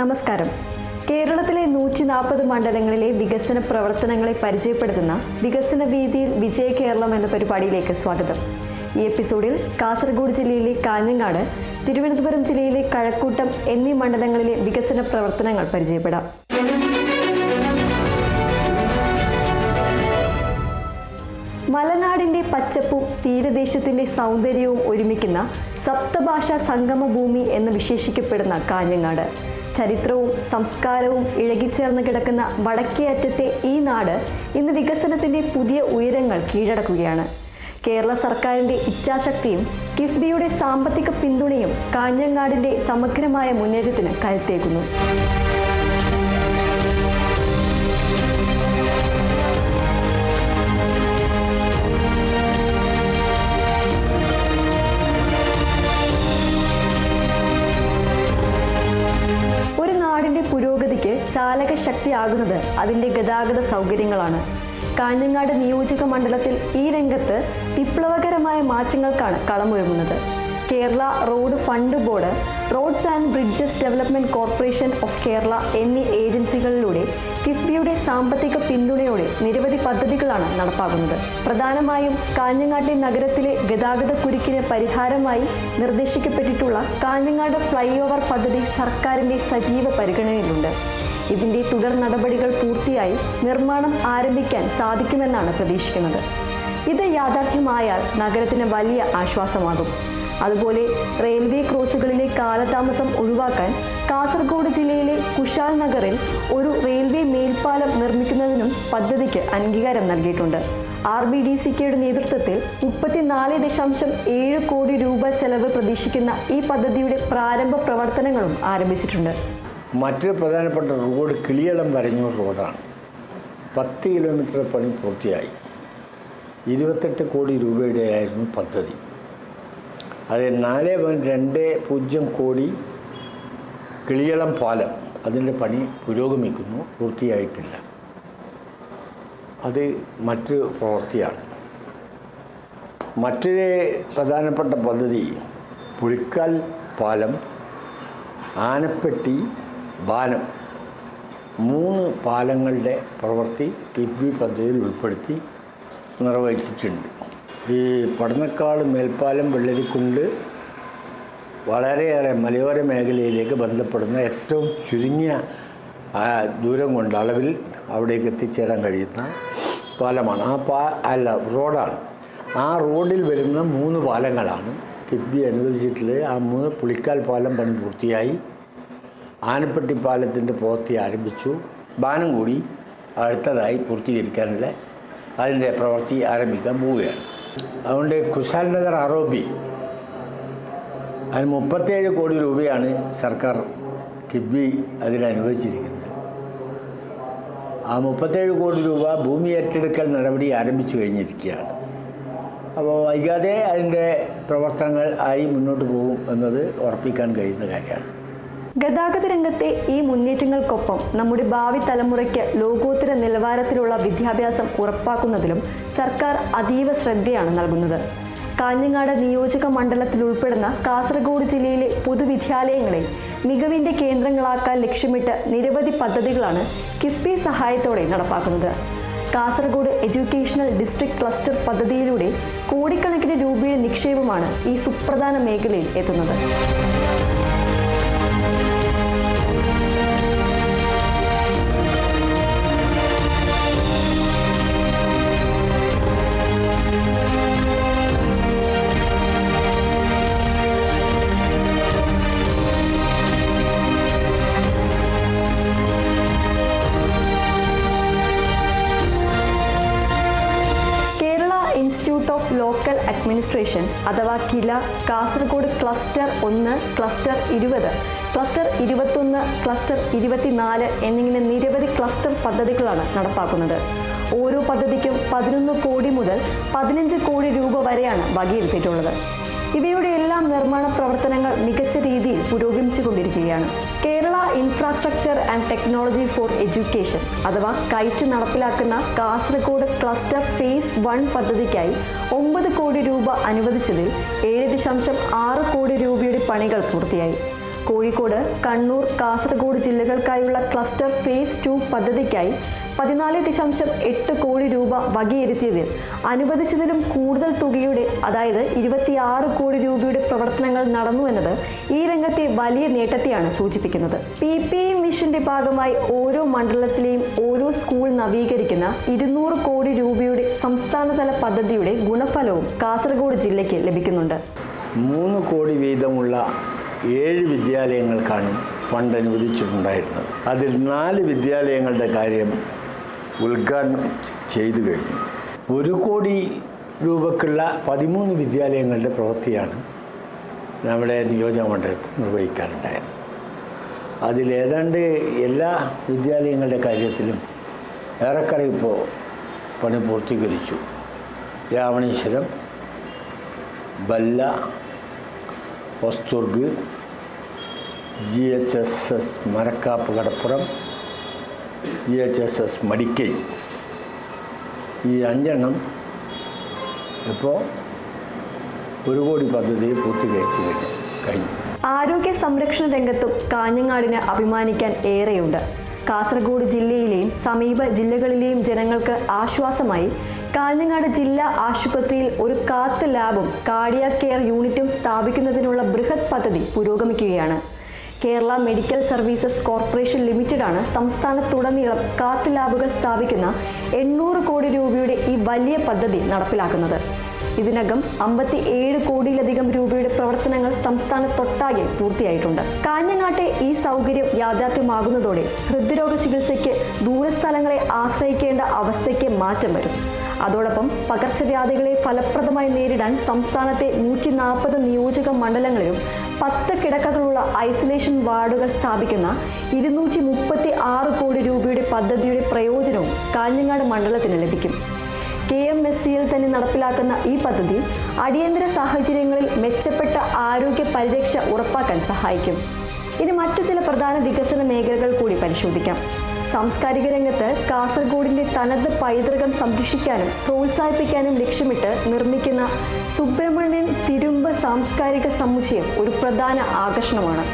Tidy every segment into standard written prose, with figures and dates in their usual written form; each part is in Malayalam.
നമസ്കാരം. കേരളത്തിലെ 140 മണ്ഡലങ്ങളിലെ വികസന പ്രവർത്തനങ്ങളെ പരിചയപ്പെടുത്തുന്ന വികസന വീതിയിൽ വിജയ കേരളം എന്ന പരിപാടിയിലേക്ക് സ്വാഗതം. ഈ എപ്പിസോഡിൽ കാസർഗോഡ് ജില്ലയിലെ കാഞ്ഞങ്ങാട്, തിരുവനന്തപുരം ജില്ലയിലെ കഴക്കൂട്ടം എന്നീ മണ്ഡലങ്ങളിലെ വികസന പ്രവർത്തനങ്ങൾ പരിചയപ്പെടാം. മലനാടിൻ്റെ പച്ചപ്പും തീരദേശത്തിൻ്റെ സൗന്ദര്യവും ഒരുമിക്കുന്ന സപ്തഭാഷാ സംഗമ ഭൂമി എന്ന് വിശേഷിക്കപ്പെടുന്ന കാഞ്ഞങ്ങാട്, ചരിത്രവും സംസ്കാരവും ഇഴകിച്ചേർന്ന് കിടക്കുന്ന വടക്കേ അറ്റത്തെ ഈ നാട് ഇന്ന് വികസനത്തിൻ്റെ പുതിയ ഉയരങ്ങൾ കീഴടക്കുകയാണ്. കേരള സർക്കാരിൻ്റെ ഇച്ഛാശക്തിയും കിഫ്ബിയുടെ സാമ്പത്തിക പിന്തുണയും കാഞ്ഞങ്ങാടിൻ്റെ സമഗ്രമായ മുന്നേറ്റത്തിന് കരുത്തേകുന്നു. നാടിൻ്റെ പുരോഗതിക്ക് ചാലകശക്തിയാകുന്നത് അതിൻ്റെ ഗതാഗത സൗകര്യങ്ങളാണ്. കാഞ്ഞങ്ങാട് നിയോജക മണ്ഡലത്തിൽ ഈ രംഗത്ത് വിപ്ലവകരമായ മാറ്റങ്ങൾക്കാണ് കളമൊരുങ്ങുന്നത്. Kerala road fund board, roads and bridges development corporation of Kerala എന്നീ ഏജൻസികളിലൂടെ കിഫ്ബിയുടെ സാമ്പത്തിക പിന്തുണയോടെ നിരവധി പദ്ധതികളാണ് നടപ്പാക്കുന്നത്. പ്രധാനമായും കാഞ്ഞങ്ങാട്ടെ നഗരത്തിലെ ഗതാഗത കുരുക്കിന് പരിഹാരമായി നിർദ്ദേശിക്കപ്പെട്ടിട്ടുള്ള കാഞ്ഞങ്ങാട് ഫ്ലൈ ഓവർ പദ്ധതി സർക്കാരിൻ്റെ സജീവ പരിഗണനയിലുണ്ട്. ഇതിൻ്റെ തുടർ നടപടികൾ പൂർത്തിയായി നിർമ്മാണം ആരംഭിക്കാൻ സാധിക്കുമെന്നാണ് പ്രതീക്ഷിക്കുന്നത്. ഇത് യാഥാർത്ഥ്യമായാൽ നഗരത്തിന് വലിയ ആശ്വാസമാകും. അതുപോലെ റെയിൽവേ ക്രോസുകളിലെ കാലതാമസം ഒഴിവാക്കാൻ കാസർഗോഡ് ജില്ലയിലെ കുശാൽ നഗറിൽ ഒരു റെയിൽവേ മേൽപ്പാലം നിർമ്മിക്കുന്നതിനും പദ്ധതിക്ക് അംഗീകാരം നൽകിയിട്ടുണ്ട്. RBDCKയുടെ നേതൃത്വത്തിൽ 34.7 കോടി രൂപ ചെലവ് പ്രതീക്ഷിക്കുന്ന ഈ പദ്ധതിയുടെ പ്രാരംഭ പ്രവർത്തനങ്ങളും ആരംഭിച്ചിട്ടുണ്ട്. മറ്റൊരു പ്രധാനപ്പെട്ട റോഡ് കിളിയളം വരഞ്ഞൂർ റോഡാണ്. 10 കിലോമീറ്റർ പണി പൂർത്തിയായി. 28 കോടി രൂപയുടെ ആയിരുന്നു പദ്ധതി. അത് 4.20 കോടി കിളിയളം പാലം, അതിൻ്റെ പണി പുരോഗമിക്കുന്നു, പൂർത്തിയായിട്ടില്ല. അത് മറ്റൊരു പ്രവൃത്തിയാണ്. മറ്റൊരു പ്രധാനപ്പെട്ട പദ്ധതി പുളിക്കാൽ പാലം, ആനപ്പെട്ടി, ബാനം, 3 പാലങ്ങളുടെ പ്രവൃത്തി കിഫ്ബി പദ്ധതിയിൽ ഉൾപ്പെടുത്തി നിർവഹിച്ചിട്ടുണ്ട്. ഈ പടന്നക്കാട് മേൽപ്പാലം വെള്ളരിക്കുണ്ട് വളരെയേറെ മലയോര മേഖലയിലേക്ക് ബന്ധപ്പെടുന്ന ഏറ്റവും ചുരുങ്ങിയ ദൂരം കൊണ്ട് അളവിൽ അവിടേക്ക് എത്തിച്ചേരാൻ കഴിയുന്ന പാലമാണ്. റോഡാണ്. ആ റോഡിൽ വരുന്ന 3 പാലങ്ങളാണ് കിഫ്ബി അനുവദിച്ചിട്ടുള്ളത്. ആ 3 പുളിക്കാൽ പാലം പണി പൂർത്തിയായി. ആനപ്പെട്ടി പാലത്തിൻ്റെ പ്രവൃത്തി ആരംഭിച്ചു. ബാനം കൂടി അടുത്തതായി പൂർത്തീകരിക്കാനുള്ള അതിൻ്റെ പ്രവൃത്തി ആരംഭിക്കാൻ പോവുകയാണ്. അതുകൊണ്ട് കുശാൽ നഗർ ROB അതിന് 37 കോടി രൂപയാണ് സർക്കാർ കിഫ്ബി അതിനനുവദിച്ചിരിക്കുന്നത്. ആ 37 കോടി രൂപ ഭൂമി ഏറ്റെടുക്കൽ നടപടി ആരംഭിച്ചു കഴിഞ്ഞിരിക്കുകയാണ്. അപ്പോൾ വൈകാതെ അതിൻ്റെ പ്രവർത്തനങ്ങൾ ആയി മുന്നോട്ട് പോകും എന്നത് ഉറപ്പിക്കാൻ കഴിയുന്ന കാര്യമാണ്. ഗതാഗത രംഗത്തെ ഈ മുന്നേറ്റങ്ങൾക്കൊപ്പം നമ്മുടെ ഭാവി തലമുറയ്ക്ക് ലോകോത്തര നിലവാരത്തിലുള്ള വിദ്യാഭ്യാസം ഉറപ്പാക്കുന്നതിലും സർക്കാർ അതീവ ശ്രദ്ധയാണ് നൽകുന്നത്. കാഞ്ഞങ്ങാട് നിയോജക മണ്ഡലത്തിൽ ഉൾപ്പെടുന്ന കാസർഗോഡ് ജില്ലയിലെ പൊതുവിദ്യാലയങ്ങളെ മികവിൻ്റെ കേന്ദ്രങ്ങളാക്കാൻ ലക്ഷ്യമിട്ട് നിരവധി പദ്ധതികളാണ് കിഫ്ബി സഹായത്തോടെ നടപ്പാക്കുന്നത്. കാസർഗോഡ് എഡ്യൂക്കേഷണൽ ഡിസ്ട്രിക്ട് ക്ലസ്റ്റർ പദ്ധതിയിലൂടെ കോടിക്കണക്കിന് രൂപയുടെ നിക്ഷേപമാണ് ഈ സുപ്രധാന മേഖലയിൽ എത്തുന്നത്. ഇൻസ്റ്റിറ്റ്യൂട്ട് ഓഫ് ലോക്കൽ അഡ്മിനിസ്ട്രേഷൻ അഥവാ KILA Kasaragod cluster 1, cluster 20, cluster 21, cluster 24 എന്നിങ്ങനെ നിരവധി ക്ലസ്റ്റർ പദ്ധതികളാണ് നടപ്പാക്കുന്നത്. ഓരോ പദ്ധതിക്കും 11 കോടി മുതൽ 15 കോടി രൂപ വരെയാണ് വകയിരുത്തിയിട്ടുള്ളത്. ഇവയുടെ എല്ലാം നിർമ്മാണ പ്രവർത്തനങ്ങൾ മികച്ച രീതിയിൽ പുരോഗമിച്ചുകൊണ്ടിരിക്കുകയാണ്. Kerala infrastructure and technology for education അഥവാ കൈറ്റ് നടപ്പിലാക്കുന്ന കാസർഗോഡ് ക്ലസ്റ്റർ ഫേസ് 1 പദ്ധതിക്കായി 9 കോടി രൂപ അനുവദിച്ചതിൽ 7.6 കോടി രൂപയുടെ പണികൾ പൂർത്തിയായി. കോഴിക്കോട്, കണ്ണൂർ, കാസർഗോഡ് ജില്ലകൾക്കായുള്ള ക്ലസ്റ്റർ ഫേസ് 2 പദ്ധതിക്കായി 14.8 കോടി രൂപ വകയിരുത്തിയതിൽ അനുവദിച്ചതിലും കൂടുതൽ തുകയുടെ, അതായത് 26 കോടി രൂപയുടെ പ്രവർത്തനങ്ങൾ നടന്നു എന്നത് ഈ രംഗത്തെ വലിയ നേട്ടത്തെയാണ് സൂചിപ്പിക്കുന്നത്. PPE മിഷന്റെ ഭാഗമായി ഓരോ മണ്ഡലത്തിലെയും ഓരോ സ്കൂൾ നവീകരിക്കുന്ന 200 കോടി രൂപയുടെ സംസ്ഥാനതല പദ്ധതിയുടെ ഗുണഫലവും കാസർഗോഡ് ജില്ലയ്ക്ക് ലഭിക്കുന്നുണ്ട്. 3 കോടി വീതമുള്ള 7 വിദ്യാലയങ്ങൾക്കാണ് ഫണ്ട് അനുവദിച്ചിട്ടുണ്ടായിരുന്നത്. അതിൽ 4 വിദ്യാലയങ്ങളുടെ കാര്യം ഉദ്ഘാടനം ചെയ്തു കഴിഞ്ഞു. 1 കോടി രൂപക്കുള്ള 13 വിദ്യാലയങ്ങളുടെ പ്രവൃത്തിയാണ് നമ്മുടെ നിയോജകമണ്ഡലത്തിൽ നിർവഹിക്കാനുണ്ടായത്. അതിലേതാണ്ട് എല്ലാ വിദ്യാലയങ്ങളുടെ കാര്യത്തിലും ഏറെക്കുറെ ഇപ്പോൾ പണി പൂർത്തീകരിച്ചു. രാവണീശ്വരം, ബല്ല, വസ്തുർഗ്, GHSS മരക്കാപ്പ് കടപ്പുറം, GHSS മടിക്കൈ, ഈ 5 എണ്ണം ഇപ്പോൾ 1 കോടി പദ്ധതി പൂർത്തീകരിച്ചു കഴിഞ്ഞു. ആരോഗ്യ സംരക്ഷണ രംഗത്തും കാഞ്ഞങ്ങാടിന് അഭിമാനിക്കാൻ ഏറെയുണ്ട്. കാസർഗോഡ് ജില്ലയിലെയും സമീപ ജില്ലകളിലെയും ജനങ്ങൾക്ക് ആശ്വാസമായി കാഞ്ഞങ്ങാട് ജില്ലാ ആശുപത്രിയിൽ ഒരു കാത്ത് ലാബും കാർഡിയാക് കെയർ യൂണിറ്റും സ്ഥാപിക്കുന്നതിനുള്ള ബൃഹത് പദ്ധതി പുരോഗമിക്കുകയാണ്. കേരള മെഡിക്കൽ സർവീസസ് കോർപ്പറേഷൻ ലിമിറ്റഡാണ് സംസ്ഥാനത്തുടനീളം കാത്ത് ലാബുകൾ സ്ഥാപിക്കുന്ന 800 കോടി രൂപയുടെ ഈ വലിയ പദ്ധതി നടപ്പിലാക്കുന്നത്. ഇതിനകം 57 കോടിയിലധികം രൂപയുടെ പ്രവർത്തനങ്ങൾ സംസ്ഥാനത്തൊട്ടാകെ പൂർത്തിയായിട്ടുണ്ട്. കാഞ്ഞങ്ങാട്ടെ ഈ സൗകര്യം യാഥാർത്ഥ്യമാകുന്നതോടെ ഹൃദ്രോഗ ചികിത്സയ്ക്ക് ദൂരസ്ഥലങ്ങളെ ആശ്രയിക്കേണ്ട അവസ്ഥയ്ക്ക് മാറ്റം വരും. അതോടൊപ്പം പകർച്ചവ്യാധികളെ ഫലപ്രദമായി നേരിടാൻ സംസ്ഥാനത്തെ 140 നിയോജക മണ്ഡലങ്ങളിലും 10 കിടക്കകളുള്ള ഐസൊലേഷൻ വാർഡുകൾ സ്ഥാപിക്കുന്ന 236 കോടി രൂപയുടെ പദ്ധതിയുടെ പ്രയോജനവും കാഞ്ഞങ്ങാട് മണ്ഡലത്തിന് ലഭിക്കും. KMSCയിൽ തന്നെ നടപ്പിലാക്കുന്ന ഈ പദ്ധതി അടിയന്തര സാഹചര്യങ്ങളിൽ മെച്ചപ്പെട്ട ആരോഗ്യ പരിരക്ഷ ഉറപ്പാക്കാൻ സഹായിക്കും. ഇനി മറ്റു ചില പ്രധാന വികസന മേഖലകൾ കൂടി പരിശോധിക്കാം. സാംസ്കാരിക രംഗത്ത് കാസർഗോഡിന്റെ തനത് പൈതൃകം സംരക്ഷിക്കാനും പ്രോത്സാഹിപ്പിക്കാനും ലക്ഷ്യമിട്ട് നിർമ്മിക്കുന്ന സുബ്രഹ്മണ്യൻ തിരുമ്പ് സാംസ്കാരിക സമുച്ചയം ഒരു പ്രധാന ആകർഷണമാണ്.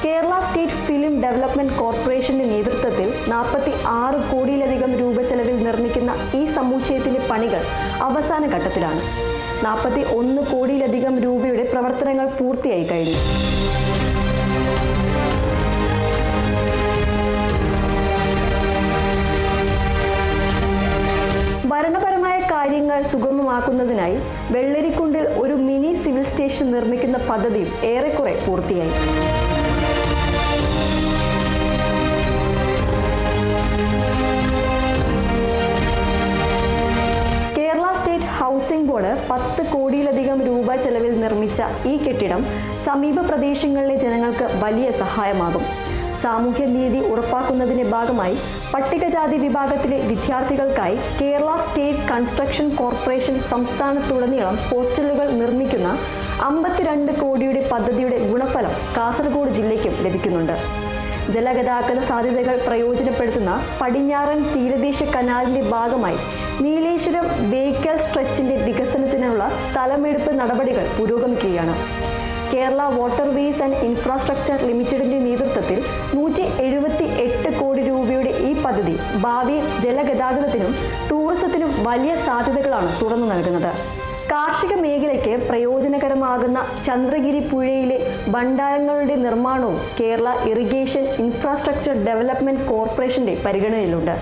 കേരള സ്റ്റേറ്റ് ഫിലിം ഡെവലപ്മെന്റ് കോർപ്പറേഷന്റെ നേതൃത്വത്തിൽ 46 കോടിയിലധികം രൂപ ചെലവിൽ നിർമ്മിക്കുന്ന ഈ സമുച്ചയത്തിന്റെ പണികൾ അവസാന ഘട്ടത്തിലാണ്. 41 കോടിയിലധികം രൂപയുടെ പ്രവർത്തനങ്ങൾ പൂർത്തിയായി കഴിഞ്ഞു. ഭരണപരമായ കാര്യങ്ങൾ സുഗമമാക്കുന്നതിനായി വെള്ളരിക്കുണ്ടിൽ ഒരു മിനി സിവിൽ സ്റ്റേഷൻ നിർമ്മിക്കുന്ന പദ്ധതിയും ഏറെക്കുറെ പൂർത്തിയായി. കേരള സ്റ്റേറ്റ് ഹൗസിംഗ് ബോർഡ് 10 കോടിയിലധികം രൂപ ചെലവിൽ നിർമ്മിച്ച ഈ കെട്ടിടം സമീപ പ്രദേശങ്ങളിലെ ജനങ്ങൾക്ക് വലിയ സഹായമാകും. സാമൂഹ്യനീതി ഉറപ്പാക്കുന്നതിന്റെ ഭാഗമായി പട്ടികജാതി വിഭാഗത്തിലെ വിദ്യാർത്ഥികൾക്കായി കേരള സ്റ്റേറ്റ് കൺസ്ട്രക്ഷൻ കോർപ്പറേഷൻ സംസ്ഥാനത്തുടനീളം ഹോസ്റ്റലുകൾ നിർമ്മിക്കുന്ന 52 കോടിയുടെ പദ്ധതിയുടെ ഗുണഫലം കാസർഗോഡ് ജില്ലയ്ക്കും ലഭിക്കുന്നുണ്ട്. ജലഗതാഗത സാധ്യതകൾ പ്രയോജനപ്പെടുത്തുന്ന പടിഞ്ഞാറൻ തീരദേശ കനാലിന്റെ ഭാഗമായി നീലേശ്വരം ബേക്കൽ സ്ട്രെച്ചിന്റെ വികസനത്തിനുള്ള സ്ഥലമെടുപ്പ് നടപടികൾ പുരോഗമിക്കുകയാണ്. കേരള വാട്ടർവേസ് ആൻഡ് ഇൻഫ്രാസ്ട്രക്ചർ ലിമിറ്റഡിന്റെ നേതൃത്വത്തിൽ 178 കോടി രൂപയുടെ ഈ പദ്ധതി ഭാവിയിൽ ജലഗതാഗതത്തിനും ടൂറിസത്തിനും വലിയ സാധ്യതകളാണ് തുറന്നു നൽകുന്നത്. കാർഷിക മേഖലയ്ക്ക് പ്രയോജനകരമാകുന്ന ചന്ദ്രഗിരി പുഴയിലെ ഭണ്ഡാരങ്ങളുടെ നിർമ്മാണവും കേരള ഇറിഗേഷൻ ഇൻഫ്രാസ്ട്രക്ചർ ഡെവലപ്മെന്റ് കോർപ്പറേഷന്റെ പരിഗണനയിലുണ്ട്.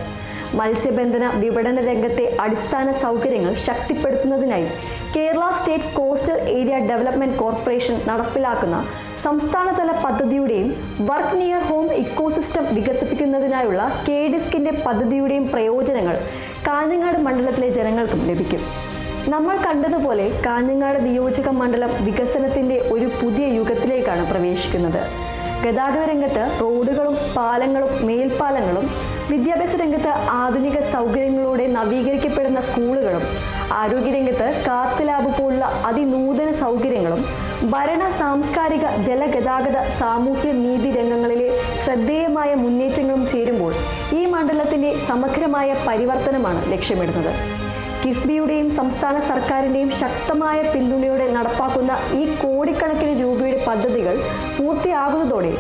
മത്സ്യബന്ധന വിപണന രംഗത്തെ അടിസ്ഥാന സൗകര്യങ്ങൾ ശക്തിപ്പെടുത്തുന്നതിനായി Kerala state coastal area development corporation നടപ്പിലാക്കുന്ന സംസ്ഥാനതല പദ്ധതിയുടെയും വർക്ക് നിയർ ഹോം ഇക്കോസിസ്റ്റം വികസിപ്പിക്കുന്നതിനായുള്ള KDISCന്റെ പദ്ധതിയുടെയും പ്രയോജനങ്ങൾ കാഞ്ഞങ്ങാട് മണ്ഡലത്തിലെ ജനങ്ങൾക്കും ലഭിക്കും. നമ്മൾ കണ്ടതുപോലെ കാഞ്ഞങ്ങാട് നിയോജക മണ്ഡലം വികസനത്തിന്റെ ഒരു പുതിയ യുഗത്തിലേക്കാണ് പ്രവേശിക്കുന്നത്. ഗതാഗത രംഗത്ത് റോഡുകളും പാലങ്ങളും മേൽപ്പാലങ്ങളും, വിദ്യാഭ്യാസ രംഗത്ത് ആധുനിക സൗകര്യങ്ങളോടെ നവീകരിക്കപ്പെടുന്ന സ്കൂളുകളും, ആരോഗ്യരംഗത്ത് കാത്ത് ലാബ് പോലുള്ള അതിനൂതന സൗകര്യങ്ങളും, ഭരണ സാംസ്കാരിക ജലഗതാഗത സാമൂഹ്യ നീതി രംഗങ്ങളിലെ ശ്രദ്ധേയമായ മുന്നേറ്റങ്ങളും ചേരുമ്പോൾ ഈ മണ്ഡലത്തിന്റെ സമഗ്രമായ പരിവർത്തനമാണ് ലക്ഷ്യമിടുന്നത്. കിഫ്ബിയുടെയും സംസ്ഥാന സർക്കാരിൻ്റെയും ശക്തമായ പിന്തുണയോടെ നടപ്പാക്കുന്ന ഈ കോടിക്കണക്കിന് രൂപയുടെ പദ്ധതികൾ പൂർത്തിയാകുന്നതോടെ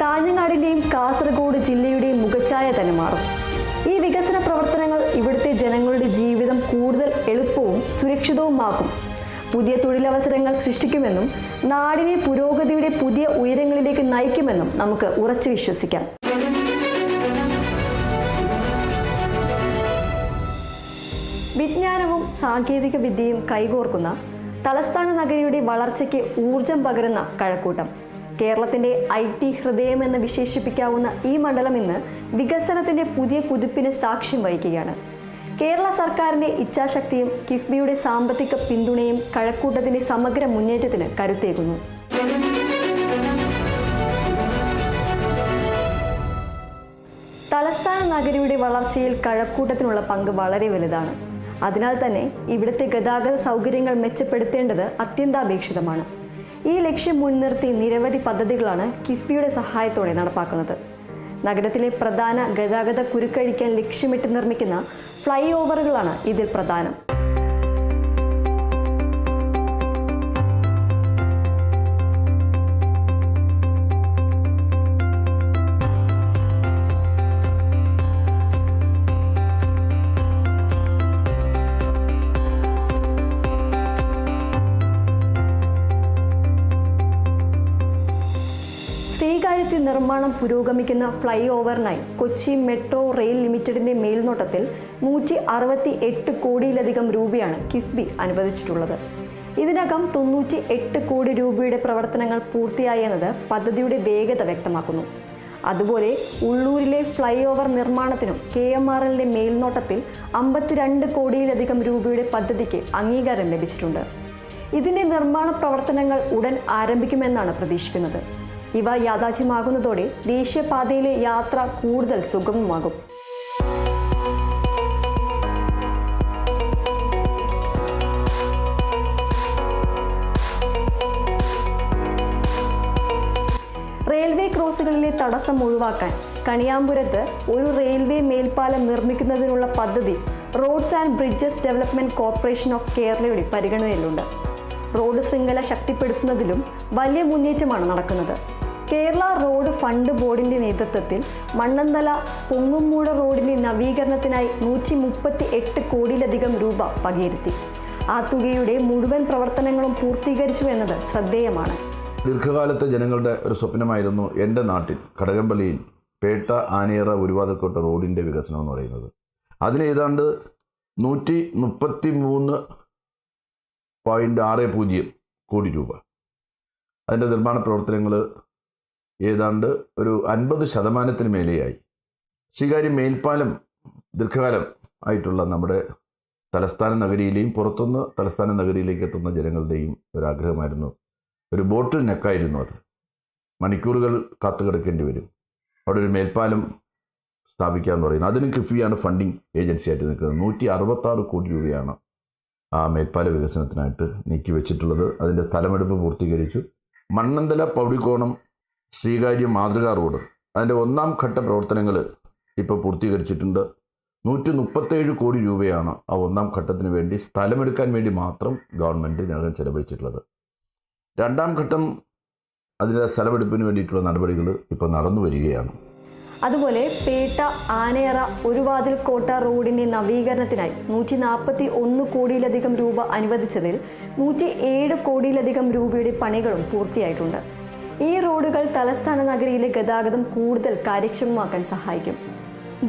കാഞ്ഞങ്ങാടിൻ്റെയും കാസർഗോഡ് ജില്ലയുടെയും മുഖച്ഛായ തന്നെ മാറും. ഈ വികസന പ്രവർത്തനങ്ങൾ ഇവിടുത്തെ ജനങ്ങളുടെ ജീവിതം കൂടുതൽ എളുപ്പവും സുരക്ഷിതവുമാക്കും, പുതിയ തൊഴിലവസരങ്ങൾ സൃഷ്ടിക്കുമെന്നും നാടിനെ പുരോഗതിയുടെ പുതിയ ഉയരങ്ങളിലേക്ക് നയിക്കുമെന്നും നമുക്ക് ഉറച്ചു വിശ്വസിക്കാം. വിജ്ഞാനവും സാങ്കേതിക വിദ്യയും കൈകോർക്കുന്ന തലസ്ഥാന നഗരിയുടെ വളർച്ചയ്ക്ക് ഊർജം പകരുന്ന കഴക്കൂട്ടം, കേരളത്തിൻ്റെ IT ഹൃദയമെന്ന് വിശേഷിപ്പിക്കാവുന്ന ഈ മണ്ഡലം ഇന്ന് വികസനത്തിൻ്റെ പുതിയ കുതിപ്പിന് സാക്ഷ്യം വഹിക്കുകയാണ്. കേരള സർക്കാരിൻ്റെ ഇച്ഛാശക്തിയും കിഫ്ബിയുടെ സാമ്പത്തിക പിന്തുണയും കഴക്കൂട്ടത്തിൻ്റെ സമഗ്ര മുന്നേറ്റത്തിന് കരുത്തേകുന്നു. തലസ്ഥാന നഗരിയുടെ വളർച്ചയിൽ കഴക്കൂട്ടത്തിനുള്ള പങ്ക് വളരെ വലുതാണ്. അതിനാൽ തന്നെ ഇവിടുത്തെ ഗതാഗത സൗകര്യങ്ങൾ മെച്ചപ്പെടുത്തേണ്ടത് അത്യന്താപേക്ഷിതമാണ്. ഈ ലക്ഷ്യം മുൻനിർത്തി നിരവധി പദ്ധതികളാണ് കിഫ്ബിയുടെ സഹായത്തോടെ നടപ്പാക്കുന്നത്. നഗരത്തിലെ പ്രധാന ഗതാഗത കുരുക്കഴിക്കാൻ ലക്ഷ്യമിട്ട് നിർമ്മിക്കുന്ന ഫ്ലൈ ഓവറുകളാണ് ഇതിൽ പ്രധാനം. ശ്രീകാര്യത്തിൽ നിർമ്മാണം പുരോഗമിക്കുന്ന ഫ്ലൈ ഓവറിനായി കൊച്ചി മെട്രോ റെയിൽ ലിമിറ്റഡിന്റെ മേൽനോട്ടത്തിൽ 168 കോടിയിലധികം രൂപയാണ് കിഫ്ബി അനുവദിച്ചിട്ടുള്ളത്. ഇതിനകം 98 കോടി രൂപയുടെ പ്രവർത്തനങ്ങൾ പൂർത്തിയായി എന്നത് പദ്ധതിയുടെ വേഗത വ്യക്തമാക്കുന്നു. അതുപോലെ ഉള്ളൂരിലെ ഫ്ലൈ ഓവർ നിർമ്മാണത്തിനും KMRLന്റെ മേൽനോട്ടത്തിൽ 52 കോടിയിലധികം രൂപയുടെ പദ്ധതിക്ക് അംഗീകാരം ലഭിച്ചിട്ടുണ്ട്. ഇതിന്റെ നിർമ്മാണ പ്രവർത്തനങ്ങൾ ഉടൻ ആരംഭിക്കുമെന്നാണ് പ്രതീക്ഷിക്കുന്നത്. ഇവ യാഥാർത്ഥ്യമാകുന്നതോടെ ദേശീയപാതയിലെ യാത്ര കൂടുതൽ സുഗമമാകും. റെയിൽവേ ക്രോസുകളിലെ തടസ്സം ഒഴിവാക്കാൻ കണിയാമ്പുരത്ത് ഒരു റെയിൽവേ മേൽപ്പാലം നിർമ്മിക്കുന്നതിനുള്ള പദ്ധതി roads and bridges development corporation of കേരളയുടെ പരിഗണനയിലുണ്ട്. റോഡ് ശൃംഖല ശക്തിപ്പെടുത്തുന്നതിലും വലിയ മുന്നേറ്റമാണ് നടക്കുന്നത്. കേരള റോഡ് ഫണ്ട് ബോർഡിന്റെ നേതൃത്വത്തിൽ മണ്ണന്തല പൊങ്ങുംമൂട് റോഡിന്റെ നവീകരണത്തിനായി 138 കോടിയിലധികം രൂപ വകയിരുത്തി. ആ തുകയുടെ മുഴുവൻ പ്രവർത്തനങ്ങളും പൂർത്തീകരിച്ചു എന്നത് ശ്രദ്ധേയമാണ്. ദീർഘകാലത്തെ ജനങ്ങളുടെ ഒരു സ്വപ്നമായിരുന്നു എൻ്റെ നാട്ടിൽ കടകംപള്ളിയിൽ പേട്ട ആനേറ ഉരുവാതക്കോട്ട റോഡിൻ്റെ വികസനം എന്ന് പറയുന്നത്. അതിന് ഏതാണ്ട് 133.60 കോടി രൂപ. അതിൻ്റെ നിർമ്മാണ പ്രവർത്തനങ്ങൾ ഏതാണ്ട് ഒരു 50% മേലെയായി. ശ്രീകാര്യം മേൽപ്പാലം ദീർഘകാലം ആയിട്ടുള്ള നമ്മുടെ തലസ്ഥാന നഗരിയിലെയും പുറത്തുനിന്ന് തലസ്ഥാന നഗരിയിലേക്ക് എത്തുന്ന ജനങ്ങളുടെയും ഒരാഗ്രഹമായിരുന്നു. ഒരു ബോട്ടിൽ നെക്കായിരുന്നു അത്. മണിക്കൂറുകൾ കാത്തുകിടക്കേണ്ടി വരും. അവിടെ ഒരു മേൽപ്പാലം സ്ഥാപിക്കുക എന്ന് പറയുന്നത്. അതിന് കിഫ്ബിയാണ് ഫണ്ടിങ് ഏജൻസി ആയിട്ട് നിൽക്കുന്നത്. 166 കോടി രൂപയാണ് ആ മേൽപ്പാല വികസനത്തിനായിട്ട് നീക്കി വെച്ചിട്ടുള്ളത്. അതിൻ്റെ സ്ഥലമെടുപ്പ് പൂർത്തീകരിച്ചു. മണ്ണന്തല പൗടിക്കോണം ശ്രീകാര്യം മാതൃകാ റോഡ് അതിൻ്റെ 1ാം ഘട്ട പ്രവർത്തനങ്ങൾ ഇപ്പോൾ പൂർത്തീകരിച്ചിട്ടുണ്ട്. 137 കോടി രൂപയാണ് ആ 1ാം ഘട്ടത്തിന് വേണ്ടി സ്ഥലമെടുക്കാൻ വേണ്ടി മാത്രം ഗവൺമെൻറ് ഇതിനകം ചെലവഴിച്ചിട്ടുള്ളത്. 2ാം ഘട്ടം അതിൻ്റെ സ്ഥലമെടുപ്പിന് വേണ്ടിയിട്ടുള്ള നടപടികൾ ഇപ്പോൾ നടന്നു വരികയാണ്. അതുപോലെ പേട്ട ആനയറ ഒരുവാതിൽക്കോട്ട റോഡിന്റെ നവീകരണത്തിനായി 141 കോടിയിലധികം രൂപ അനുവദിച്ചതിൽ 107 കോടിയിലധികം രൂപയുടെ പണികളും പൂർത്തിയായിട്ടുണ്ട്. ഈ റോഡുകൾ തലസ്ഥാന നഗരിയിലെ ഗതാഗതം കൂടുതൽ കാര്യക്ഷമമാക്കാൻ സഹായിക്കും.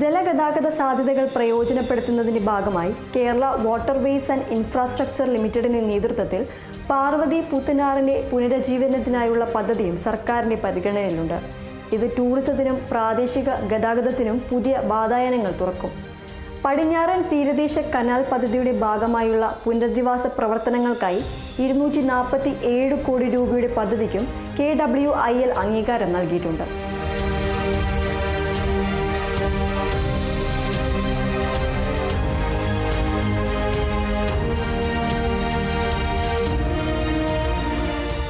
ജലഗതാഗത സാധ്യതകൾ പ്രയോജനപ്പെടുത്തുന്നതിൻ്റെ ഭാഗമായി കേരള വാട്ടർവേസ് ആൻഡ് ഇൻഫ്രാസ്ട്രക്ചർ ലിമിറ്റഡിന്റെ നേതൃത്വത്തിൽ പാർവതി പുത്തനാറിന്റെ പുനരുജ്ജീവനത്തിനായുള്ള പദ്ധതിയും സർക്കാരിന്റെ പരിഗണനയിലുണ്ട്. ഇത് ടൂറിസത്തിനും പ്രാദേശിക ഗതാഗതത്തിനും പുതിയ വാതായനങ്ങൾ തുറക്കും. പടിഞ്ഞാറൻ തീരദേശ കനാൽ പദ്ധതിയുടെ ഭാഗമായുള്ള പുനരധിവാസ പ്രവർത്തനങ്ങൾക്കായി 247 കോടി രൂപയുടെ പദ്ധതിക്കും KWIL അംഗീകാരം നൽകിയിട്ടുണ്ട്.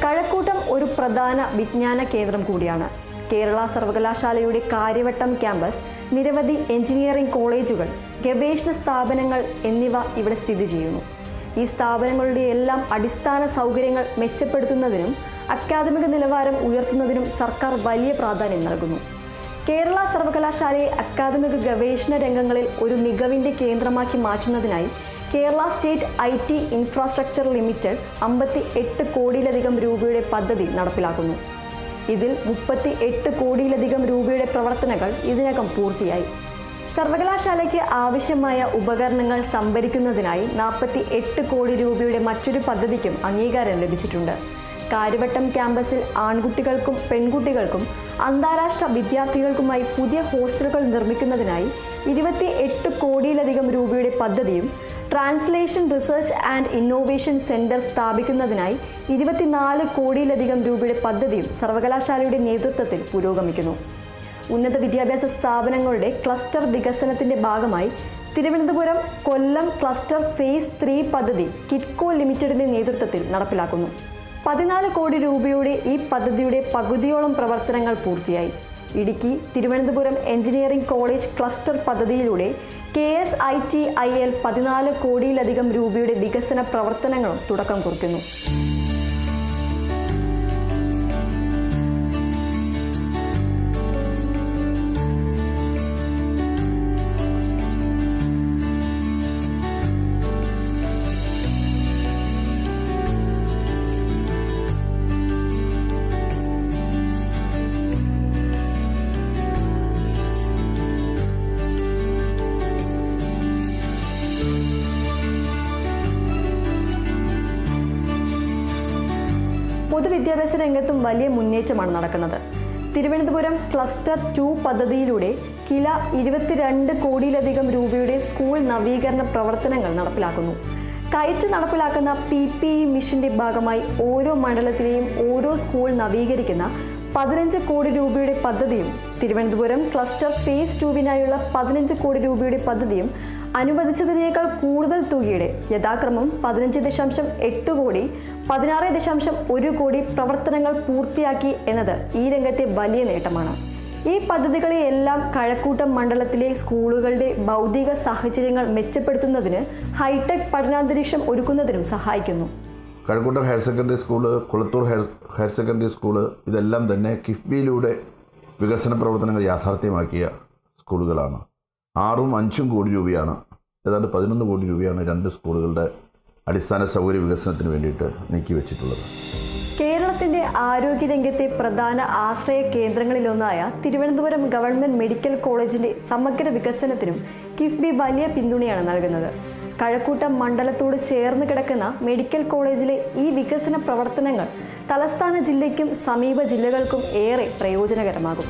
കഴക്കൂട്ടം ഒരു പ്രധാന വിജ്ഞാന കേന്ദ്രം കൂടിയാണ്. കേരള സർവകലാശാലയുടെ കാര്യവട്ടം ക്യാമ്പസ് നിരവധി എഞ്ചിനീയറിംഗ് കോളേജുകൾ, ഗവേഷണ സ്ഥാപനങ്ങൾ എന്നിവ ഇവിടെ സ്ഥിതി ചെയ്യുന്നു. ഈ സ്ഥാപനങ്ങളുടെ എല്ലാം അടിസ്ഥാന സൗകര്യങ്ങൾ മെച്ചപ്പെടുത്തുന്നതിനും അക്കാദമിക നിലവാരം ഉയർത്തുന്നതിനും സർക്കാർ വലിയ പ്രാധാന്യം നൽകുന്നു. കേരള സർവകലാശാലയെ അക്കാദമിക ഗവേഷണ രംഗങ്ങളിൽ ഒരു മികവിൻ്റെ കേന്ദ്രമാക്കി മാറ്റുന്നതിനായി Kerala state IT infrastructure limited 58 കോടിയിലധികം രൂപയുടെ പദ്ധതി നടപ്പിലാക്കുന്നു. ഇതിൽ 38 കോടിയിലധികം രൂപയുടെ പ്രവർത്തനങ്ങൾ ഇതിനകം പൂർത്തിയായി. സർവകലാശാലയ്ക്ക് ആവശ്യമായ ഉപകരണങ്ങൾ സംഭരിക്കുന്നതിനായി 48 കോടി രൂപയുടെ മറ്റൊരു പദ്ധതിക്കും അംഗീകാരം ലഭിച്ചിട്ടുണ്ട്. കാര്യവട്ടം ക്യാമ്പസിൽ ആൺകുട്ടികൾക്കും പെൺകുട്ടികൾക്കും അന്താരാഷ്ട്ര വിദ്യാർത്ഥികൾക്കുമായി പുതിയ ഹോസ്റ്റലുകൾ നിർമ്മിക്കുന്നതിനായി 28 കോടിയിലധികം രൂപയുടെ പദ്ധതിയും translation research and innovation centre സ്ഥാപിക്കുന്നതിനായി 24 കോടിയിലധികം രൂപയുടെ പദ്ധതിയും സർവകലാശാലയുടെ നേതൃത്വത്തിൽ പുരോഗമിക്കുന്നു. ഉന്നത വിദ്യാഭ്യാസ സ്ഥാപനങ്ങളുടെ ക്ലസ്റ്റർ വികസനത്തിന്റെ ഭാഗമായി തിരുവനന്തപുരം കൊല്ലം ക്ലസ്റ്റർ ഫേസ് 3 പദ്ധതി കിറ്റ്കോ ലിമിറ്റഡിന്റെ നേതൃത്വത്തിൽ നടപ്പിലാക്കുന്നു. 14 കോടി രൂപയുടെ ഈ പദ്ധതിയുടെ പകുതിയോളം പ്രവർത്തനങ്ങൾ പൂർത്തിയായി. Idukki Thiruvananthapuram engineering college cluster പദ്ധതിയിലൂടെ KSITIL 14 കോടിയിലധികം രൂപയുടെ വികസന പ്രവർത്തനങ്ങളും തുടക്കം കുറിക്കുന്നു. പൊതുവിദ്യാഭ്യാസ രംഗത്തും വലിയ മുന്നേറ്റമാണ് നടക്കുന്നത്. തിരുവനന്തപുരം ക്ലസ്റ്റർ 2 പദ്ധതിയിലൂടെ കില 22 കോടിയിലധികം രൂപയുടെ സ്കൂൾ നവീകരണ പ്രവർത്തനങ്ങൾ നടപ്പിലാക്കുന്നു. കയറ്റ് നടപ്പിലാക്കുന്ന PPE മിഷന്റെ ഭാഗമായി ഓരോ മണ്ഡലത്തിലെയും ഓരോ സ്കൂൾ നവീകരിക്കുന്ന 15 കോടി രൂപയുടെ പദ്ധതിയും തിരുവനന്തപുരം ക്ലസ്റ്റർ ഫേസ് 2വിനായുള്ള 15 കോടി രൂപയുടെ പദ്ധതിയും അനുവദിച്ചതിനേക്കാൾ കൂടുതൽ തുകയുടെ യഥാക്രമം 15.8 കോടി 16.1 കോടി പ്രവർത്തനങ്ങൾ പൂർത്തിയാക്കി എന്നത് ഈ രംഗത്തെ വലിയ നേട്ടമാണ്. ഈ പദ്ധതികളെയെല്ലാം കഴക്കൂട്ടം മണ്ഡലത്തിലെ സ്കൂളുകളുടെ ഭൗതിക സാഹചര്യങ്ങൾ മെച്ചപ്പെടുത്തുന്നതിന് ഹൈടെക് പഠനാന്തരീക്ഷം ഒരുക്കുന്നതിനും സഹായിക്കുന്നു. Kazhakkoottam higher secondary school, Kulathoor higher secondary school ഇതെല്ലാം തന്നെ കിഫ്ബിയിലൂടെ വികസന പ്രവർത്തനങ്ങൾ യാഥാർത്ഥ്യമാക്കിയ സ്കൂളുകളാണ്. 6ഉം 5ഉം കോടി രൂപയാണ്, ഏതാണ്ട് 11 കോടി രൂപയാണ് 2 സ്കൂളുകളുടെ അടിസ്ഥാന സൗകര്യ വികസനത്തിന് വേണ്ടിയിട്ട് നീക്കിവെച്ചിട്ടുള്ളത്. കേരളത്തിൻ്റെ ആരോഗ്യരംഗത്തെ പ്രധാന ആശ്രയ കേന്ദ്രങ്ങളിലൊന്നായ തിരുവനന്തപുരം ഗവൺമെൻറ് മെഡിക്കൽ കോളേജിൻ്റെ സമഗ്ര വികസനത്തിനും കിഫ്ബി വലിയ പിന്തുണയാണ് നൽകുന്നത്. കഴക്കൂട്ടം മണ്ഡലത്തോട് ചേർന്ന് കിടക്കുന്ന മെഡിക്കൽ കോളേജിലെ ഈ വികസന പ്രവർത്തനങ്ങൾ തലസ്ഥാന ജില്ലയ്ക്കും സമീപ ജില്ലകൾക്കും ഏറെ പ്രയോജനകരമാകും.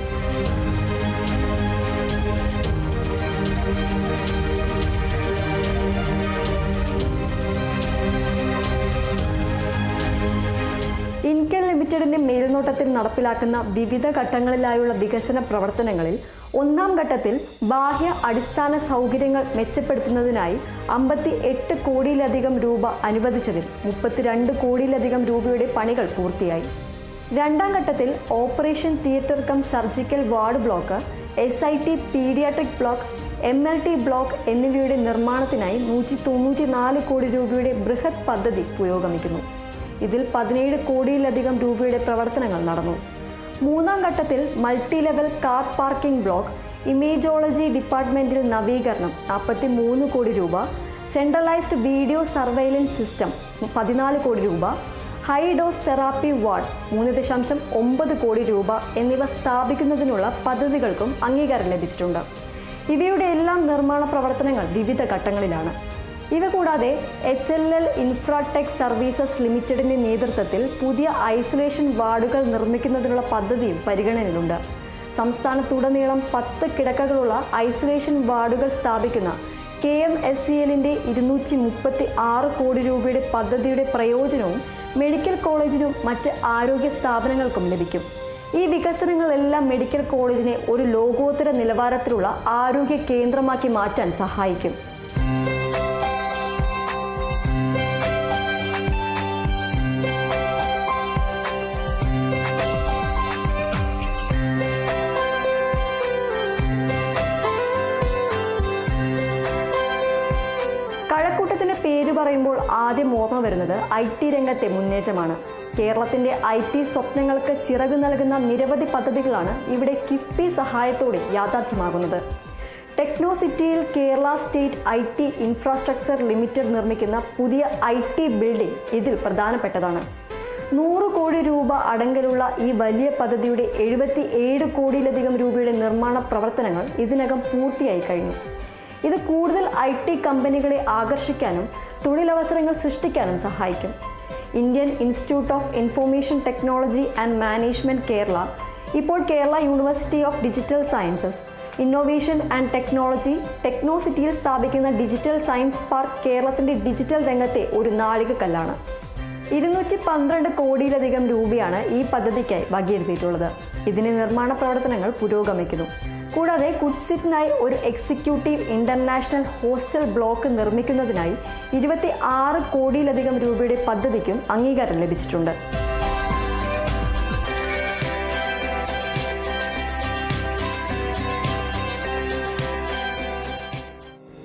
ഇൻകെൽ ലിമിറ്റഡിന്റെ മേൽനോട്ടത്തിൽ നടപ്പിലാക്കുന്ന വിവിധ ഘട്ടങ്ങളിലായുള്ള വികസന പ്രവർത്തനങ്ങളിൽ 1ാം ഘട്ടത്തിൽ ബാഹ്യ അടിസ്ഥാന സൗകര്യങ്ങൾ മെച്ചപ്പെടുത്തുന്നതിനായി 58 കോടിയിലധികം രൂപ അനുവദിച്ചതിൽ 32 കോടിയിലധികം രൂപയുടെ പണികൾ പൂർത്തിയായി. 2ാം ഘട്ടത്തിൽ operation theatre cum surgical ward block, SIT paediatric block, MLT block എന്നിവയുടെ നിർമ്മാണത്തിനായി 194 കോടി രൂപയുടെ ബൃഹത് പദ്ധതി പുരോഗമിക്കുന്നു. ഇതിൽ 17 കോടിയിലധികം രൂപയുടെ പ്രവർത്തനങ്ങൾ നടന്നു. 3ാം ഘട്ടത്തിൽ multi level car parking block, imageology ഡിപ്പാർട്ട്മെൻറ്റിൽ നവീകരണം 43 കോടി രൂപ, സെൻട്രലൈസ്ഡ് വീഡിയോ സർവൈലൻസ് സിസ്റ്റം 14 കോടി രൂപ, ഹൈ ഡോസ് തെറാപ്പി വാർഡ് 3.9 കോടി രൂപ എന്നിവ സ്ഥാപിക്കുന്നതിനുള്ള പദ്ധതികൾക്കും അംഗീകാരം ലഭിച്ചിട്ടുണ്ട്. ഇവയുടെ എല്ലാം നിർമ്മാണ പ്രവർത്തനങ്ങൾ വിവിധ ഘട്ടങ്ങളിലാണ്. ഇവ കൂടാതെ HLL ഇൻഫ്രാടെക് സർവീസസ് ലിമിറ്റഡിൻ്റെ നേതൃത്വത്തിൽ പുതിയ ഐസൊലേഷൻ വാർഡുകൾ നിർമ്മിക്കുന്നതിനുള്ള പദ്ധതിയും പരിഗണനയിലുണ്ട്. സംസ്ഥാനത്തുടനീളം 10 കിടക്കകളുള്ള ഐസൊലേഷൻ വാർഡുകൾ സ്ഥാപിക്കുന്ന KMSCLന്റെ 236 കോടി രൂപയുടെ പദ്ധതിയുടെ പ്രയോജനവും മെഡിക്കൽ കോളേജിനും മറ്റ് ആരോഗ്യ സ്ഥാപനങ്ങൾക്കും ലഭിക്കും. ഈ വികസനങ്ങളെല്ലാം മെഡിക്കൽ കോളേജിനെ ഒരു ലോകോത്തര നിലവാരത്തിലുള്ള ആരോഗ്യ കേന്ദ്രമാക്കി മാറ്റാൻ സഹായിക്കും. പറയുമ്പോൾ ആദ്യം ഓർമ്മ വരുന്നത് IT രംഗത്തെ മുന്നേറ്റമാണ്. കേരളത്തിൻ്റെ IT സ്വപ്നങ്ങൾക്ക് ചിറക് നൽകുന്ന നിരവധി പദ്ധതികളാണ് ഇവിടെ കിഫ്ബി സഹായത്തോടെ യാഥാർത്ഥ്യമാകുന്നത്. ടെക്നോസിറ്റിയിൽ Kerala state IT infrastructure limited നിർമ്മിക്കുന്ന പുതിയ IT ബിൽഡിംഗ് ഇതിൽ പ്രധാനപ്പെട്ടതാണ്. 100 കോടി രൂപ അടങ്കലുള്ള ഈ വലിയ പദ്ധതിയുടെ 77 കോടിയിലധികം രൂപയുടെ നിർമ്മാണ പ്രവർത്തനങ്ങൾ ഇതിനകം പൂർത്തിയായി കഴിഞ്ഞു. ഇത് കൂടുതൽ IT കമ്പനികളെ ആകർഷിക്കാനും തൊഴിലവസരങ്ങൾ സൃഷ്ടിക്കാനും സഹായിക്കും. Indian institute of information technology and management Kerala, ഇപ്പോൾ Kerala university of digital sciences, innovation and technology, ടെക്നോസിറ്റിയിൽ സ്ഥാപിക്കുന്ന ഡിജിറ്റൽ സയൻസ് പാർക്ക് കേരളത്തിൻ്റെ ഡിജിറ്റൽ രംഗത്തെ ഒരു നാഴികക്കല്ലാണ്. 212 കോടിയിലധികം രൂപയാണ് ഈ പദ്ധതിക്കായി വകയിരുത്തിയിട്ടുള്ളത്. ഇതിൻ്റെ നിർമ്മാണ പ്രവർത്തനങ്ങൾ പുരോഗമിക്കുന്നു. കൂടാതെ കുഡ്സിറ്റിനായി ഒരു എക്സിക്യൂട്ടീവ് ഇൻ്റർനാഷണൽ ഹോസ്റ്റൽ ബ്ലോക്ക് നിർമ്മിക്കുന്നതിനായി 26 കോടിയിലധികം രൂപയുടെ പദ്ധതിക്കും അംഗീകാരം ലഭിച്ചിട്ടുണ്ട്.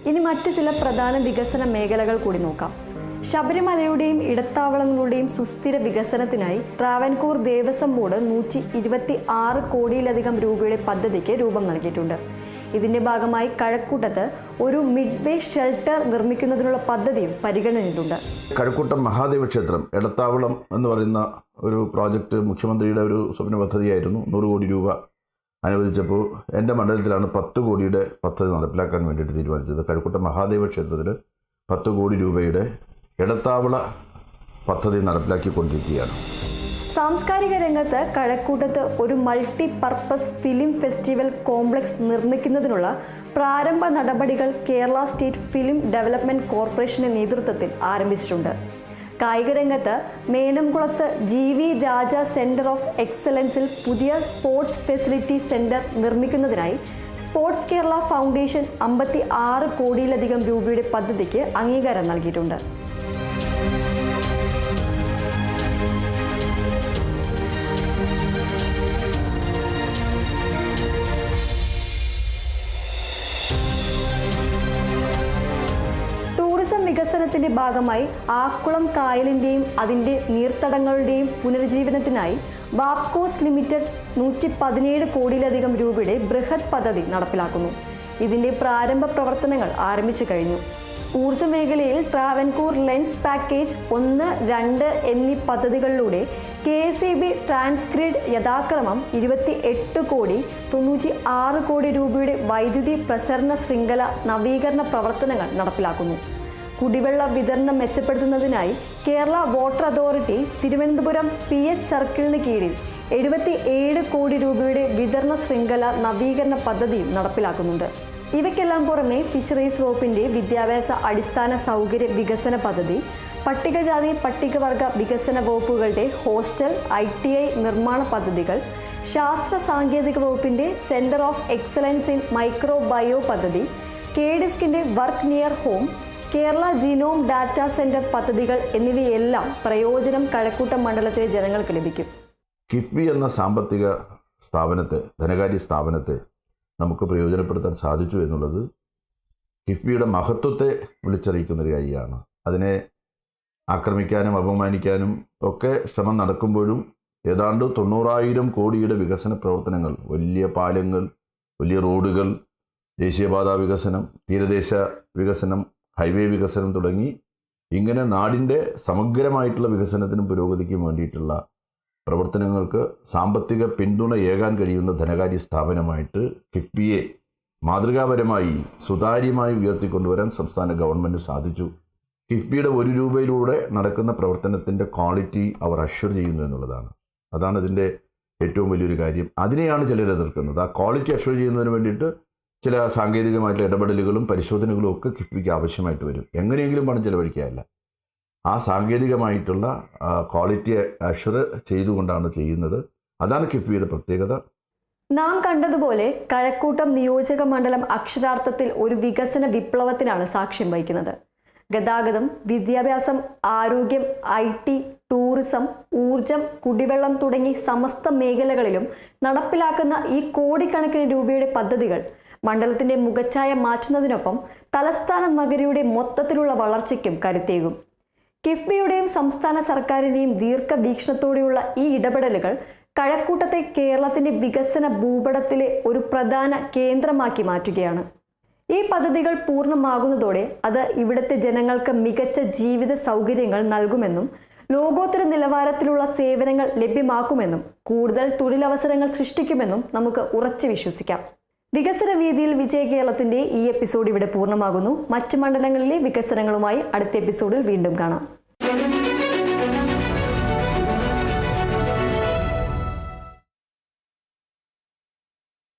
ഇനി മറ്റ് ചില പ്രധാന വികസന മേഖലകൾ കൂടി നോക്കാം. ശബരിമലയുടെയും ഇടത്താവളങ്ങളുടെയും സുസ്ഥിര വികസനത്തിനായി ട്രാവൻകൂർ ദേവസ്വം ബോർഡ് 126 കോടിയിലധികം രൂപയുടെ പദ്ധതിക്ക് രൂപം നൽകിയിട്ടുണ്ട്. ഇതിൻ്റെ ഭാഗമായി കഴക്കൂട്ടത്ത് ഒരു മിഡ്വേ ഷെൽട്ടർ നിർമ്മിക്കുന്നതിനുള്ള പദ്ധതിയും പരിഗണനയിലുണ്ട്. കഴക്കൂട്ടം മഹാദേവ ക്ഷേത്രം ഇടത്താവളം എന്ന് പറയുന്ന ഒരു പ്രോജക്റ്റ് മുഖ്യമന്ത്രിയുടെ ഒരു സ്വപ്ന പദ്ധതിയായിരുന്നു. 100 കോടി രൂപ അനുവദിച്ചപ്പോൾ എൻ്റെ മണ്ഡലത്തിലാണ് 10 കോടിയുടെ പദ്ധതി നടപ്പിലാക്കാൻ വേണ്ടിയിട്ട് തീരുമാനിച്ചത്. കഴക്കൂട്ടം മഹാദേവ ക്ഷേത്രത്തിൽ 10 കോടി രൂപയുടെ ഇടത്താവള പദ്ധതി നടപ്പിലാക്കിക്കൊണ്ടിരിക്കുകയാണ്. സാംസ്കാരിക രംഗത്ത് കഴക്കൂട്ടത്ത് ഒരു multi purpose film festival complex നിർമ്മിക്കുന്നതിനുള്ള പ്രാരംഭ നടപടികൾ കേരള സ്റ്റേറ്റ് ഫിലിം ഡെവലപ്മെൻറ്റ് കോർപ്പറേഷൻ്റെ നേതൃത്വത്തിൽ ആരംഭിച്ചിട്ടുണ്ട്. കായിക രംഗത്ത് മേനംകുളത്ത് GV രാജ സെൻറ്റർ ഓഫ് എക്സലൻസിൽ പുതിയ സ്പോർട്സ് ഫെസിലിറ്റി സെൻറ്റർ നിർമ്മിക്കുന്നതിനായി സ്പോർട്സ് കേരള ഫൗണ്ടേഷൻ 56 കോടിയിലധികം രൂപയുടെ പദ്ധതിക്ക് അംഗീകാരം നൽകിയിട്ടുണ്ട്. വികസനത്തിന്റെ ഭാഗമായി ആക്കുളം കായലിന്റെയും അതിന്റെ നീർത്തടങ്ങളുടെയും പുനരുജ്ജീവനത്തിനായി വാപ്കോസ് ലിമിറ്റഡ് 117 കോടിയിലധികം രൂപയുടെ ബൃഹത് പദ്ധതി നടപ്പിലാക്കുന്നു. ഇതിന്റെ പ്രാരംഭ പ്രവർത്തനങ്ങൾ ആരംഭിച്ചു കഴിഞ്ഞു. ഊർജ്ജ മേഖലയിൽ ട്രാവൻകൂർ ലെൻസ് പാക്കേജ് 1, 2 എന്നീ പദ്ധതികളിലൂടെ KSEB ട്രാൻസ്ഗ്രിഡ് യഥാക്രമം 28 കോടി 96 കോടി രൂപയുടെ വൈദ്യുതി പ്രസരണ ശൃംഖല നവീകരണ പ്രവർത്തനങ്ങൾ നടപ്പിലാക്കുന്നു. കുടിവെള്ള വിതരണം മെച്ചപ്പെടുത്തുന്നതിനായി Kerala water authority Thiruvananthapuram PS സർക്കിളിന് കീഴിൽ 77 കോടി രൂപയുടെ വിതരണ ശൃംഖല നവീകരണ പദ്ധതിയും നടപ്പിലാക്കുന്നുണ്ട്. ഇവയ്ക്കെല്ലാം പുറമെ ഫിഷറീസ് വകുപ്പിൻ്റെ വിദ്യാഭ്യാസ അടിസ്ഥാന സൗകര്യ വികസന പദ്ധതി, പട്ടികജാതി പട്ടികവർഗ വികസന വകുപ്പുകളുടെ ഹോസ്റ്റൽ ITI നിർമ്മാണ പദ്ധതികൾ, ശാസ്ത്ര സാങ്കേതിക വകുപ്പിൻ്റെ centre of excellence in microbio പദ്ധതി, KDISCിൻ്റെ work near home, Kerala genome data centre പദ്ധതികൾ എന്നിവയെല്ലാം പ്രയോജനം കഴക്കൂട്ടം മണ്ഡലത്തിലെ ജനങ്ങൾക്ക് ലഭിക്കും. കിഫ്ബി എന്ന സാമ്പത്തിക സ്ഥാപനത്തെ, ധനകാര്യ സ്ഥാപനത്തെ നമുക്ക് പ്രയോജനപ്പെടുത്താൻ സാധിച്ചു എന്നുള്ളത് കിഫ്ബിയുടെ മഹത്വത്തെ വിളിച്ചറിയിക്കുന്നൊരു കാര്യമാണ്. അതിനെ ആക്രമിക്കാനും അപമാനിക്കാനും ഒക്കെ ശ്രമം നടക്കുമ്പോഴും ഏതാണ്ട് 90,000 കോടിയുടെ വികസന പ്രവർത്തനങ്ങൾ, വലിയ പാലങ്ങൾ, വലിയ റോഡുകൾ, ദേശീയപാതാ വികസനം, തീരദേശ വികസനം, ഹൈവേ വികസനം തുടങ്ങി ഇങ്ങനെ നാടിൻ്റെ സമഗ്രമായിട്ടുള്ള വികസനത്തിനും പുരോഗതിക്കും വേണ്ടിയിട്ടുള്ള പ്രവർത്തനങ്ങൾക്ക് സാമ്പത്തിക പിന്തുണ ഏകാൻ കഴിയുന്ന ധനകാര്യ സ്ഥാപനമായിട്ട് കിഫ്ബിയെ മാതൃകാപരമായി സുതാര്യമായി ഉയർത്തിക്കൊണ്ടുവരാൻ സംസ്ഥാന ഗവൺമെൻറ് സാധിച്ചു. കിഫ്ബിയുടെ 1 രൂപയിലൂടെ നടക്കുന്ന പ്രവർത്തനത്തിൻ്റെ ക്വാളിറ്റി അവർ അഷ്വർ ചെയ്യുന്നു എന്നുള്ളതാണ്. അതാണ് ഇതിൻ്റെ ഏറ്റവും വലിയൊരു കാര്യം. അതിനെയാണ് ചിലർ എതിർക്കുന്നത്. ആ ക്വാളിറ്റി അഷ്വർ ചെയ്യുന്നതിന് വേണ്ടിയിട്ട് ചില സാങ്കേതികമായിട്ടുള്ള ഇടപെടലുകളും പരിശോധനകളും ഒക്കെ കിഫ്ബിക്ക് ആവശ്യമായിട്ട് വരും. എങ്ങനെയെങ്കിലും പണം ചിലവഴിക്കുകയല്ല, ആ സാങ്കേതികമായിട്ടുള്ള ക്വാളിറ്റി അഷ്വർ ചെയ്തുകൊണ്ടാണ് ചെയ്യുന്നത്. അതാണ് കിഫ്ബിയുടെ പ്രത്യേകത. നാം കണ്ടതുപോലെ കഴക്കൂട്ടം നിയോജക മണ്ഡലം അക്ഷരാർത്ഥത്തിൽ ഒരു വികസന വിപ്ലവത്തിനാണ് സാക്ഷ്യം വഹിക്കുന്നത്. ഗതാഗതം, വിദ്യാഭ്യാസം, ആരോഗ്യം, IT, ടൂറിസം, ഊർജം, കുടിവെള്ളം തുടങ്ങി സമസ്ത മേഖലകളിലും നടപ്പിലാക്കുന്ന ഈ കോടിക്കണക്കിന് രൂപയുടെ പദ്ധതികൾ മണ്ഡലത്തിന്റെ മുഖച്ഛായ മാറ്റുന്നതിനൊപ്പം തലസ്ഥാന നഗരിയുടെ മൊത്തത്തിലുള്ള വളർച്ചയ്ക്കും കരുത്തേകും. കിഫ്ബിയുടെയും സംസ്ഥാന സർക്കാരിന്റെയും ദീർഘവീക്ഷണത്തോടെയുള്ള ഈ ഇടപെടലുകൾ കഴക്കൂട്ടത്തെ കേരളത്തിന്റെ വികസന ഭൂപടത്തിലെ ഒരു പ്രധാന കേന്ദ്രമാക്കി മാറ്റുകയാണ്. ഈ പദ്ധതികൾ പൂർണ്ണമാകുന്നതോടെ അത് ഇവിടുത്തെ ജനങ്ങൾക്ക് മികച്ച ജീവിത സൗകര്യങ്ങൾ നൽകുമെന്നും ലോകോത്തര നിലവാരത്തിലുള്ള സേവനങ്ങൾ ലഭ്യമാക്കുമെന്നും കൂടുതൽ തൊഴിലവസരങ്ങൾ സൃഷ്ടിക്കുമെന്നും നമുക്ക് ഉറച്ചു വിശ്വസിക്കാം. വികസന വീതിയിൽ വിജയ കേരളത്തിന്റെ ഈ എപ്പിസോഡ് ഇവിടെ പൂർണ്ണമാകുന്നു. മറ്റ് മണ്ഡലങ്ങളിലെ വികസനങ്ങളുമായി അടുത്ത എപ്പിസോഡിൽ വീണ്ടും കാണാം.